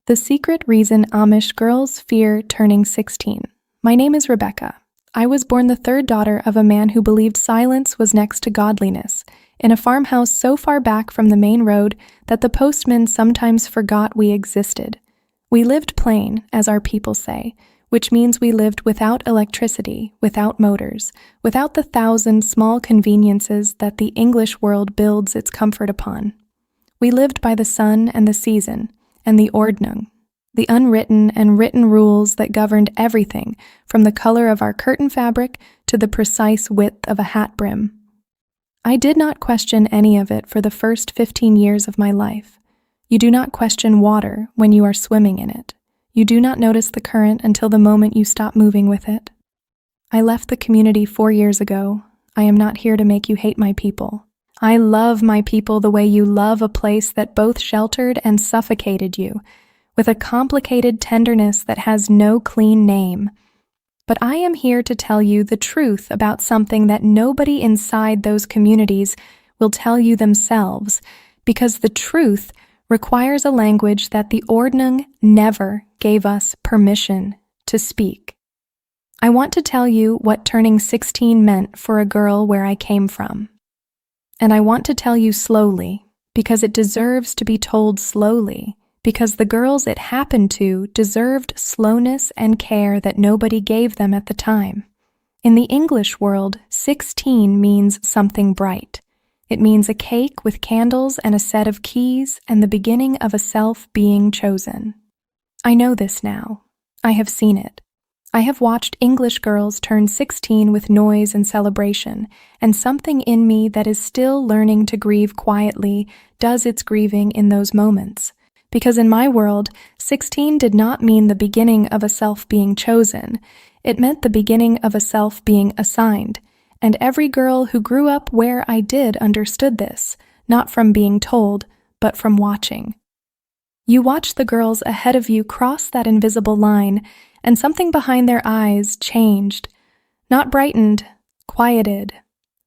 The secret reason Amish girls fear turning 16. My name is Rebecca. I was born the third daughter of a man who believed silence was next to godliness, in a farmhouse so far back from the main road that the postman sometimes forgot we existed. We lived plain, as our people say, which means we lived without electricity, without motors, without the 1,000 small conveniences that the English world builds its comfort upon. We lived by the sun and the season, and the ordnung, the unwritten and written rules that governed everything from the color of our curtain fabric to the precise width of a hat brim. I did not question any of it for the first 15 years of my life. You do not question water when you are swimming in it. You do not notice the current until the moment you stop moving with it. I left the community 4 years ago. I am not here to make you hate my people. I love my people the way you love a place that both sheltered and suffocated you, with a complicated tenderness that has no clean name. But I am here to tell you the truth about something that nobody inside those communities will tell you themselves, because the truth requires a language that the ordnung never gave us permission to speak. I want to tell you what turning 16 meant for a girl where I came from. And I want to tell you slowly, because it deserves to be told slowly, because the girls it happened to deserved slowness and care that nobody gave them at the time. In the English world, 16 means something bright. It means a cake with candles and a set of keys and the beginning of a self being chosen. I know this now. I have seen it. I have watched English girls turn 16 with noise and celebration, and something in me that is still learning to grieve quietly does its grieving in those moments. Because in my world, 16 did not mean the beginning of a self being chosen. It meant the beginning of a self being assigned. And every girl who grew up where I did understood this, not from being told, but from watching. You watch the girls ahead of you cross that invisible line, and something behind their eyes changed, not brightened, quieted,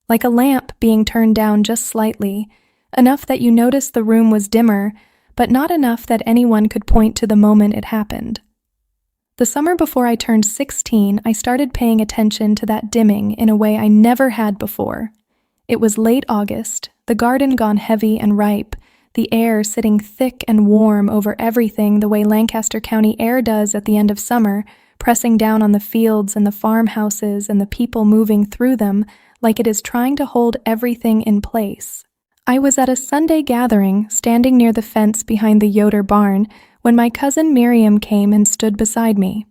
like a lamp being turned down just slightly, enough that you noticed the room was dimmer, but not enough that anyone could point to the moment it happened. The summer before I turned 16, I started paying attention to that dimming in a way I never had before. It was late August, the garden gone heavy and ripe, the air sitting thick and warm over everything the way Lancaster County air does at the end of summer, pressing down on the fields and the farmhouses and the people moving through them like it is trying to hold everything in place. I was at a Sunday gathering, standing near the fence behind the Yoder barn, when my cousin Miriam came and stood beside me.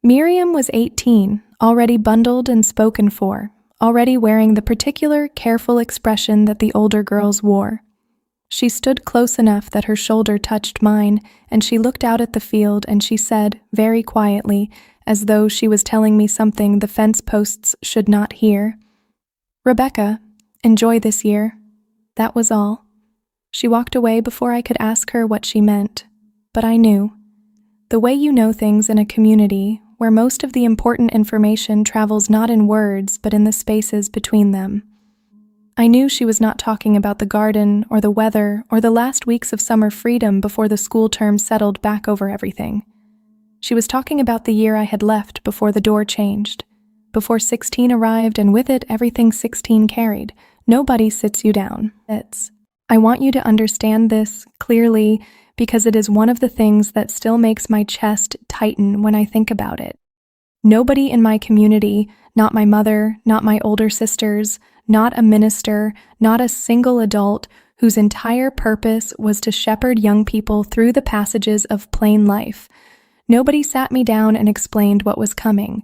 Miriam was 18, already bundled and spoken for, already wearing the particular, careful expression that the older girls wore. She stood close enough that her shoulder touched mine, and she looked out at the field and she said, very quietly, as though she was telling me something the fence posts should not hear, "Rebecca, enjoy this year." That was all. She walked away before I could ask her what she meant, but I knew. The way you know things in a community where most of the important information travels not in words but in the spaces between them. I knew she was not talking about the garden or the weather or the last weeks of summer freedom before the school term settled back over everything. She was talking about the year I had left before the door changed, before 16 arrived and with it everything 16 carried. Nobody sits you down. I want you to understand this clearly because it is one of the things that still makes my chest tighten when I think about it. Nobody in my community, not my mother, not my older sisters, not a minister, not a single adult whose entire purpose was to shepherd young people through the passages of plain life. Nobody sat me down and explained what was coming.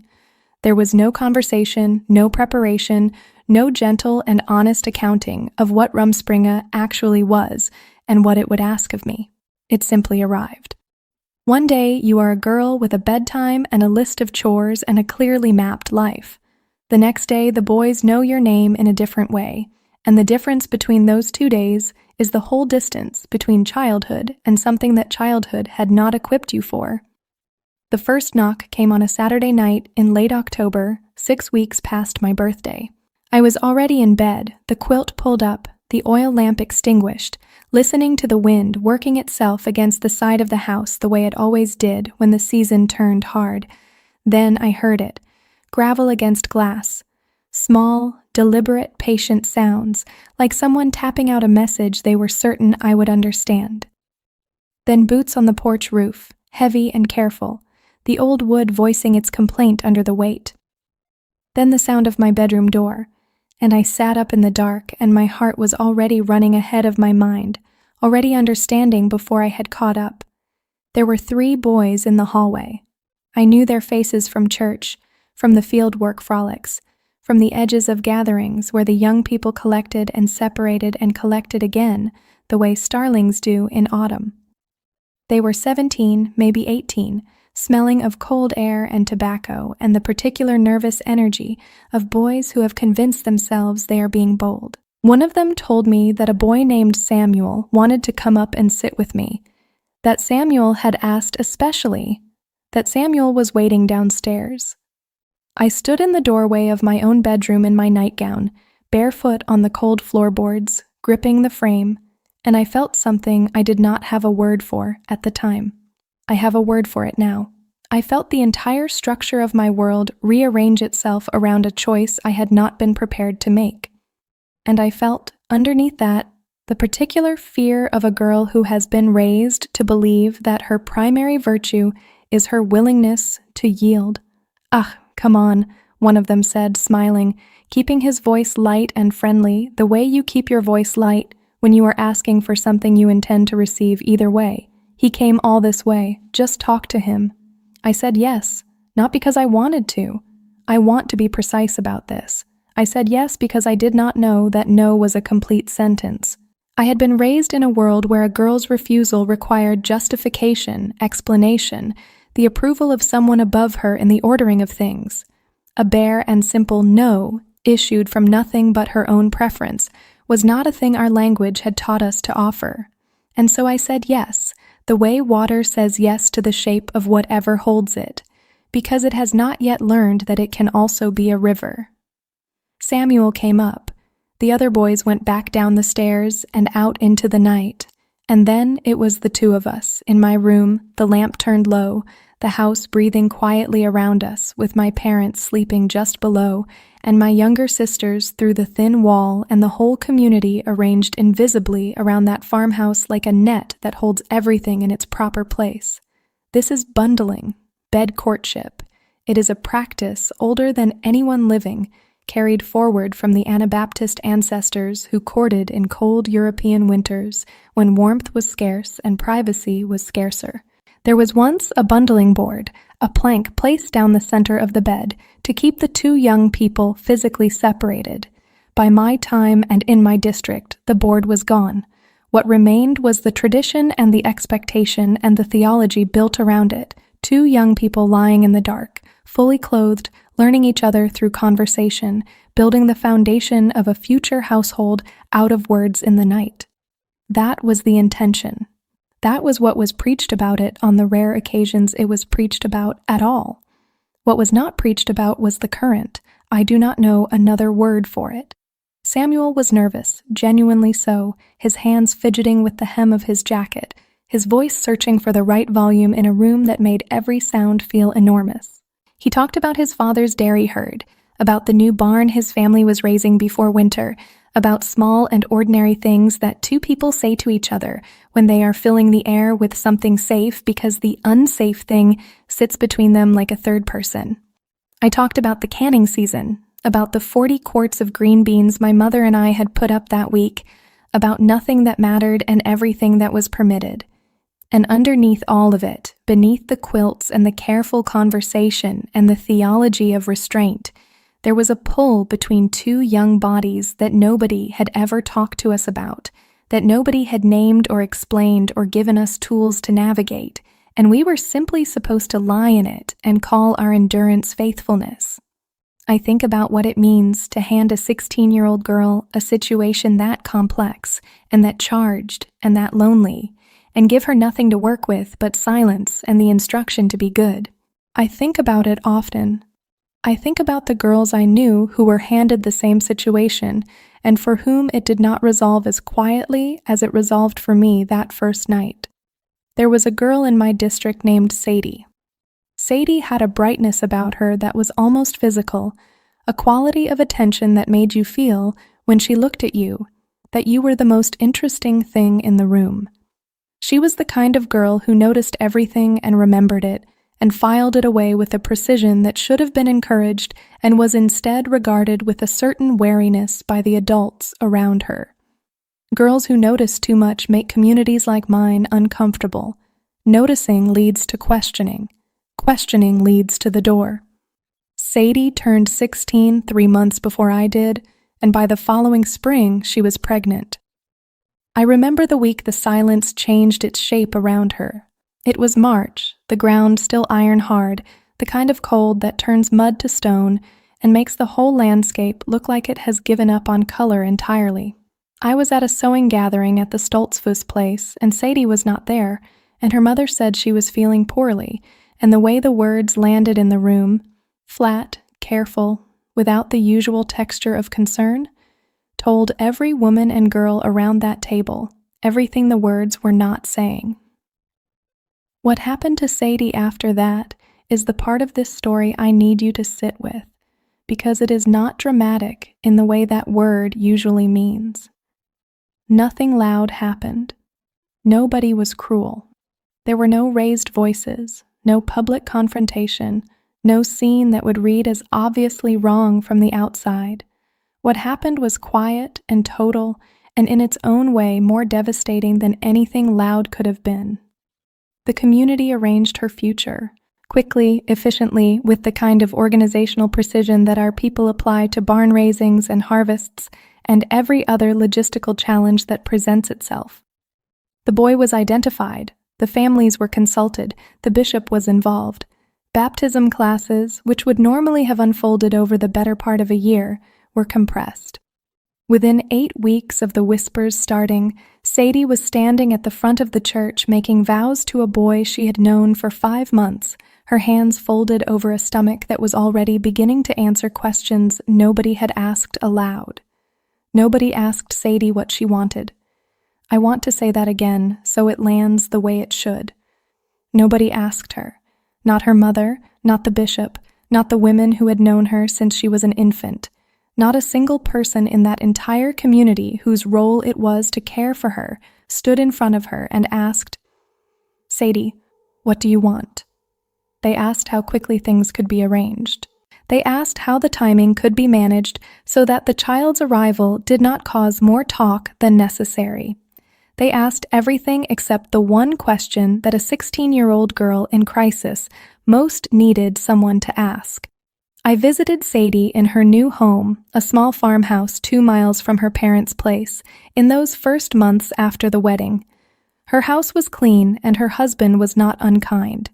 There was no conversation, no preparation, no gentle and honest accounting of what Rumspringa actually was and what it would ask of me. It simply arrived. One day you are a girl with a bedtime and a list of chores and a clearly mapped life. The next day the boys know your name in a different way, and the difference between those 2 days is the whole distance between childhood and something that childhood had not equipped you for. The first knock came on a Saturday night in late October, 6 weeks past my birthday. I was already in bed, the quilt pulled up, the oil lamp extinguished, listening to the wind working itself against the side of the house the way it always did when the season turned hard. Then I heard it, gravel against glass. Small, deliberate, patient sounds, like someone tapping out a message they were certain I would understand. Then boots on the porch roof, heavy and careful, the old wood voicing its complaint under the weight. Then the sound of my bedroom door, and I sat up in the dark, and my heart was already running ahead of my mind, already understanding before I had caught up. There were 3 boys in the hallway. I knew their faces from church, from the fieldwork frolics, from the edges of gatherings where the young people collected and separated and collected again, the way starlings do in autumn. They were 17, maybe 18, smelling of cold air and tobacco and the particular nervous energy of boys who have convinced themselves they are being bold. One of them told me that a boy named Samuel wanted to come up and sit with me, that Samuel had asked especially, that Samuel was waiting downstairs. I stood in the doorway of my own bedroom in my nightgown, barefoot on the cold floorboards, gripping the frame, and I felt something I did not have a word for at the time. I have a word for it now. I felt the entire structure of my world rearrange itself around a choice I had not been prepared to make. And I felt, underneath that, the particular fear of a girl who has been raised to believe that her primary virtue is her willingness to yield. "Ah, come on," one of them said, smiling, keeping his voice light and friendly, the way you keep your voice light when you are asking for something you intend to receive either way. "He came all this way, just talk to him." I said yes, not because I wanted to. I want to be precise about this. I said yes because I did not know that no was a complete sentence. I had been raised in a world where a girl's refusal required justification, explanation, the approval of someone above her in the ordering of things. A bare and simple no, issued from nothing but her own preference, was not a thing our language had taught us to offer. And so I said yes, the way water says yes to the shape of whatever holds it, because it has not yet learned that it can also be a river. Samuel came up. The other boys went back down the stairs and out into the night. And then it was the 2 of us, in my room, the lamp turned low, the house breathing quietly around us, with my parents sleeping just below, and my younger sisters through the thin wall, and the whole community arranged invisibly around that farmhouse like a net that holds everything in its proper place. This is bundling, bed courtship. It is a practice older than anyone living, carried forward from the Anabaptist ancestors who courted in cold European winters when warmth was scarce and privacy was scarcer. There was once a bundling board, a plank placed down the center of the bed to keep the 2 young people physically separated. By my time and in my district, the board was gone. What remained was the tradition and the expectation and the theology built around it, 2 young people lying in the dark, fully clothed, learning each other through conversation, building the foundation of a future household out of words in the night. That was the intention. That was what was preached about it on the rare occasions it was preached about at all. What was not preached about was the current. I do not know another word for it. Samuel was nervous, genuinely so, his hands fidgeting with the hem of his jacket, his voice searching for the right volume in a room that made every sound feel enormous. He talked about his father's dairy herd, about the new barn his family was raising before winter, about small and ordinary things that 2 people say to each other when they are filling the air with something safe because the unsafe thing sits between them like a third person. I talked about the canning season, about the 40 quarts of green beans my mother and I had put up that week, about nothing that mattered and everything that was permitted. And underneath all of it, beneath the quilts and the careful conversation and the theology of restraint, there was a pull between 2 young bodies that nobody had ever talked to us about, that nobody had named or explained or given us tools to navigate, and we were simply supposed to lie in it and call our endurance faithfulness. I think about what it means to hand a 16-year-old girl a situation that complex and that charged and that lonely, and give her nothing to work with but silence and the instruction to be good. I think about it often. I think about the girls I knew who were handed the same situation and for whom it did not resolve as quietly as it resolved for me that first night. There was a girl in my district named Sadie. Sadie had a brightness about her that was almost physical, a quality of attention that made you feel, when she looked at you, that you were the most interesting thing in the room. She was the kind of girl who noticed everything and remembered it, and filed it away with a precision that should have been encouraged and was instead regarded with a certain wariness by the adults around her. Girls who notice too much make communities like mine uncomfortable. Noticing leads to questioning. Questioning leads to the door. Sadie turned 16 3 months before I did, and by the following spring she was pregnant. I remember the week the silence changed its shape around her. It was March, the ground still iron hard, the kind of cold that turns mud to stone and makes the whole landscape look like it has given up on color entirely. I was at a sewing gathering at the Stoltzfus place, and Sadie was not there, and her mother said she was feeling poorly, and the way the words landed in the room, flat, careful, without the usual texture of concern, told every woman and girl around that table everything the words were not saying. What happened to Sadie after that is the part of this story I need you to sit with, because it is not dramatic in the way that word usually means. Nothing loud happened. Nobody was cruel. There were no raised voices, no public confrontation, no scene that would read as obviously wrong from the outside. What happened was quiet and total, and in its own way more devastating than anything loud could have been. The community arranged her future, quickly, efficiently, with the kind of organizational precision that our people apply to barn raisings and harvests and every other logistical challenge that presents itself. The boy was identified, the families were consulted, the bishop was involved. Baptism classes, which would normally have unfolded over the better part of a year, were compressed. Within 8 weeks of the whispers starting, Sadie was standing at the front of the church making vows to a boy she had known for 5 months, her hands folded over a stomach that was already beginning to answer questions nobody had asked aloud. Nobody asked Sadie what she wanted. I want to say that again so it lands the way it should. Nobody asked her. Not her mother, not the bishop, not the women who had known her since she was an infant. Not a single person in that entire community whose role it was to care for her stood in front of her and asked, "Sadie, what do you want?" They asked how quickly things could be arranged. They asked how the timing could be managed so that the child's arrival did not cause more talk than necessary. They asked everything except the one question that a 16-year-old girl in crisis most needed someone to ask. I visited Sadie in her new home, a small farmhouse 2 miles from her parents' place, in those first months after the wedding. Her house was clean and her husband was not unkind.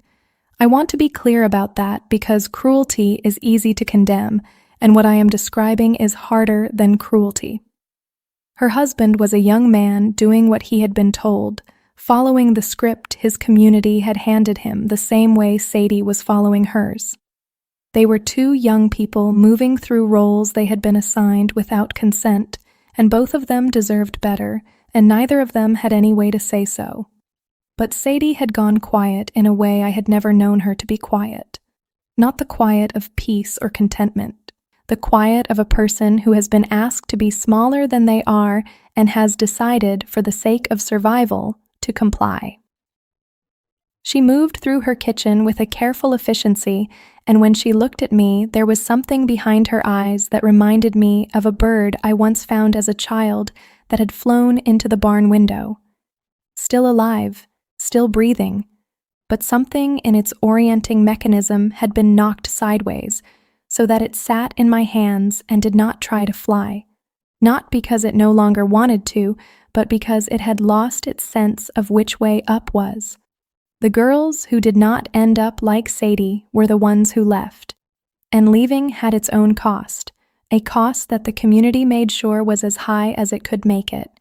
I want to be clear about that because cruelty is easy to condemn, and what I am describing is harder than cruelty. Her husband was a young man doing what he had been told, following the script his community had handed him the same way Sadie was following hers. They were 2 young people moving through roles they had been assigned without consent, and both of them deserved better, and neither of them had any way to say so. But Sadie had gone quiet in a way I had never known her to be quiet. Not the quiet of peace or contentment, the quiet of a person who has been asked to be smaller than they are and has decided, for the sake of survival, to comply. She moved through her kitchen with a careful efficiency, and when she looked at me, there was something behind her eyes that reminded me of a bird I once found as a child that had flown into the barn window. Still alive, still breathing, but something in its orienting mechanism had been knocked sideways, so that it sat in my hands and did not try to fly, not because it no longer wanted to, but because it had lost its sense of which way up was. The girls who did not end up like Sadie were the ones who left, and leaving had its own cost, a cost that the community made sure was as high as it could make it.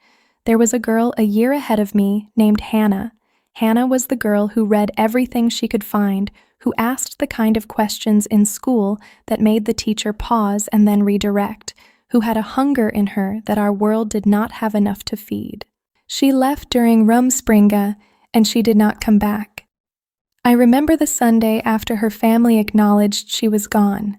There was a girl a year ahead of me named Hannah. Hannah was the girl who read everything she could find, who asked the kind of questions in school that made the teacher pause and then redirect, who had a hunger in her that our world did not have enough to feed. She left during Rumspringa, and she did not come back. I remember the Sunday after her family acknowledged she was gone.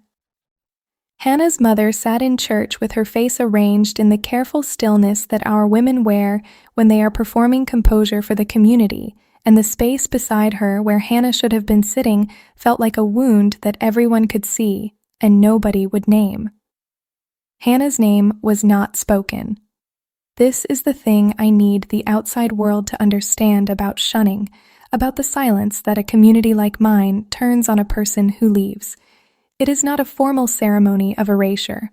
Hannah's mother sat in church with her face arranged in the careful stillness that our women wear when they are performing composure for the community, and the space beside her where Hannah should have been sitting felt like a wound that everyone could see and nobody would name. Hannah's name was not spoken. This is the thing I need the outside world to understand about shunning, about the silence that a community like mine turns on a person who leaves. It is not a formal ceremony of erasure.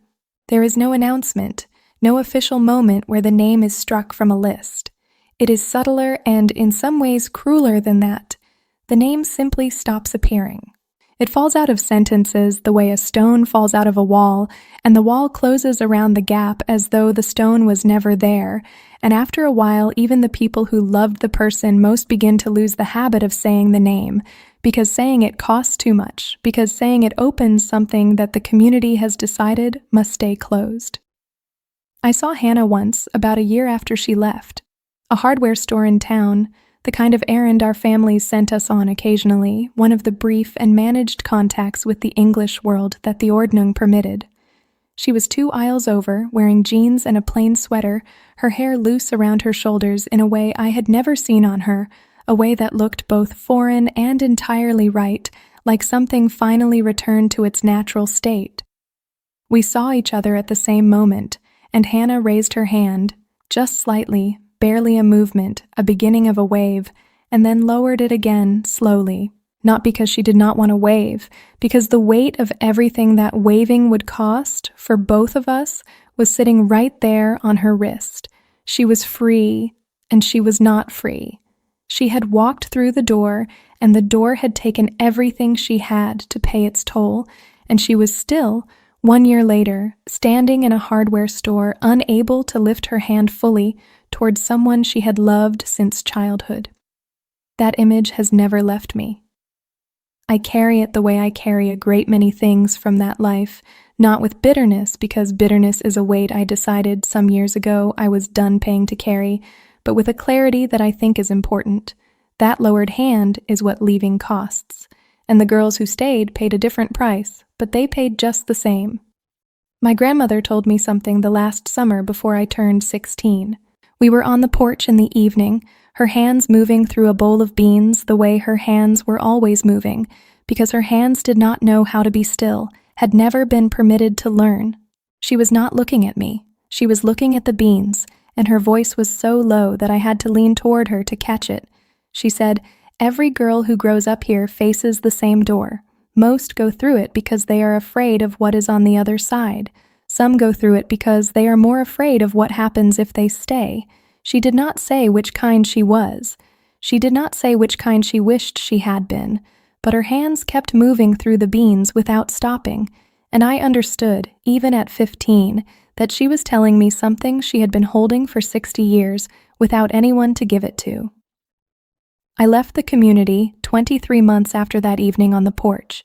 There is no announcement, no official moment where the name is struck from a list. It is subtler and, in some ways, crueler than that. The name simply stops appearing. It falls out of sentences the way a stone falls out of a wall, and the wall closes around the gap as though the stone was never there, and after a while even the people who loved the person most begin to lose the habit of saying the name, because saying it costs too much, because saying it opens something that the community has decided must stay closed. I saw Hannah once, about a year after she left. A hardware store in town, the kind of errand our families sent us on occasionally, one of the brief and managed contacts with the English world that the Ordnung permitted. She was 2 aisles over, wearing jeans and a plain sweater, her hair loose around her shoulders in a way I had never seen on her, a way that looked both foreign and entirely right, like something finally returned to its natural state. We saw each other at the same moment, and Hannah raised her hand, just slightly, barely a movement, a beginning of a wave, and then lowered it again, slowly, not because she did not want to wave, because the weight of everything that waving would cost, for both of us, was sitting right there on her wrist. She was free, and she was not free. She had walked through the door, and the door had taken everything she had to pay its toll, and she was still, 1 year later, standing in a hardware store, unable to lift her hand fully towards someone she had loved since childhood. That image has never left me. I carry it the way I carry a great many things from that life, not with bitterness, because bitterness is a weight I decided some years ago I was done paying to carry, but with a clarity that I think is important. That lowered hand is what leaving costs, and the girls who stayed paid a different price, but they paid just the same. My grandmother told me something the last summer before I turned 16. We were on the porch in the evening, her hands moving through a bowl of beans the way her hands were always moving, because her hands did not know how to be still, had never been permitted to learn. She was not looking at me. She was looking at the beans, and her voice was so low that I had to lean toward her to catch it. She said, "Every girl who grows up here faces the same door. Most go through it because they are afraid of what is on the other side. Some go through it because they are more afraid of what happens if they stay." She did not say which kind she was. She did not say which kind she wished she had been, but her hands kept moving through the beans without stopping, and I understood, even at 15, that she was telling me something she had been holding for 60 years without anyone to give it to. I left the community 23 months after that evening on the porch.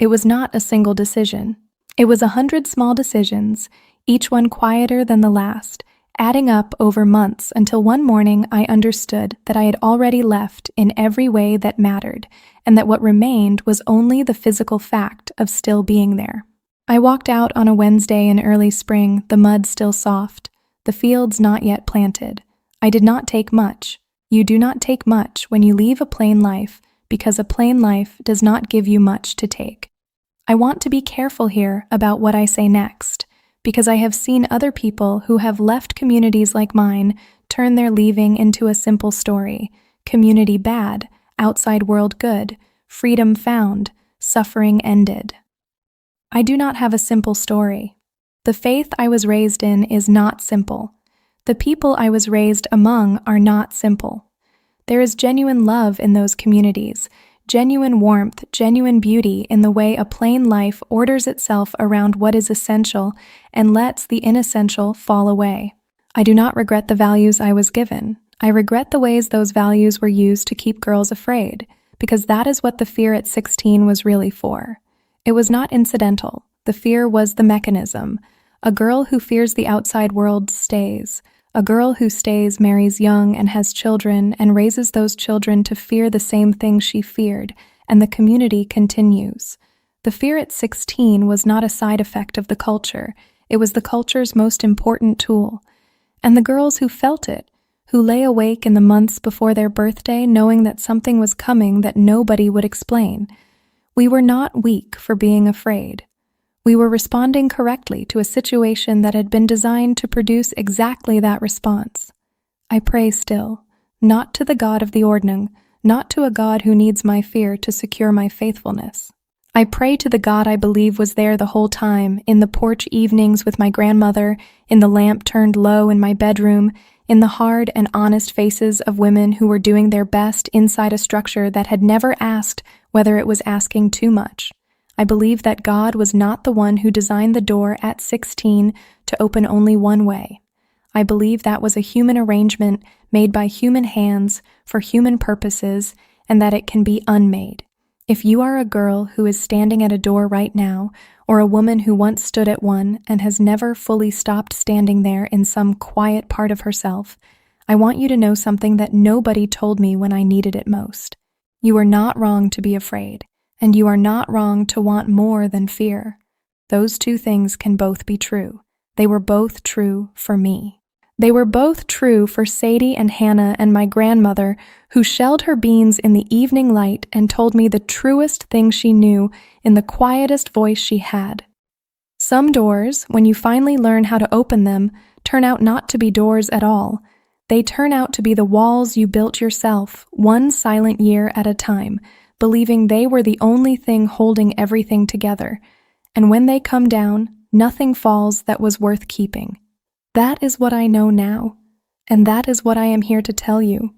It was not a single decision. It was 100 small decisions, each one quieter than the last, adding up over months until one morning I understood that I had already left in every way that mattered, and that what remained was only the physical fact of still being there. I walked out on a Wednesday in early spring, the mud still soft, the fields not yet planted. I did not take much. You do not take much when you leave a plain life, because a plain life does not give you much to take. I want to be careful here about what I say next, because I have seen other people who have left communities like mine turn their leaving into a simple story: community bad, outside world good, freedom found, suffering ended. I do not have a simple story. The faith I was raised in is not simple. The people I was raised among are not simple. There is genuine love in those communities, genuine warmth, genuine beauty in the way a plain life orders itself around what is essential and lets the inessential fall away. I do not regret the values I was given. I regret the ways those values were used to keep girls afraid, because that is what the fear at 16 was really for. It was not incidental. The fear was the mechanism. A girl who fears the outside world stays. A girl who stays marries young and has children and raises those children to fear the same things she feared, and the community continues. The fear at 16 was not a side effect of the culture. It was the culture's most important tool. And the girls who felt it, who lay awake in the months before their birthday knowing that something was coming that nobody would explain. We were not weak for being afraid. We were responding correctly to a situation that had been designed to produce exactly that response. I pray still, not to the God of the Ordnung, not to a God who needs my fear to secure my faithfulness. I pray to the God I believe was there the whole time, in the porch evenings with my grandmother, in the lamp turned low in my bedroom, in the hard and honest faces of women who were doing their best inside a structure that had never asked whether it was asking too much. I believe that God was not the one who designed the door at 16 to open only one way. I believe that was a human arrangement made by human hands for human purposes, and that it can be unmade. If you are a girl who is standing at a door right now, or a woman who once stood at one and has never fully stopped standing there in some quiet part of herself, I want you to know something that nobody told me when I needed it most. You are not wrong to be afraid, and you are not wrong to want more than fear. Those two things can both be true. They were both true for me. They were both true for Sadie and Hannah and my grandmother, who shelled her beans in the evening light and told me the truest thing she knew in the quietest voice she had. Some doors, when you finally learn how to open them, turn out not to be doors at all. They turn out to be the walls you built yourself, one silent year at a time, believing they were the only thing holding everything together. And when they come down, nothing falls that was worth keeping. That is what I know now, and that is what I am here to tell you.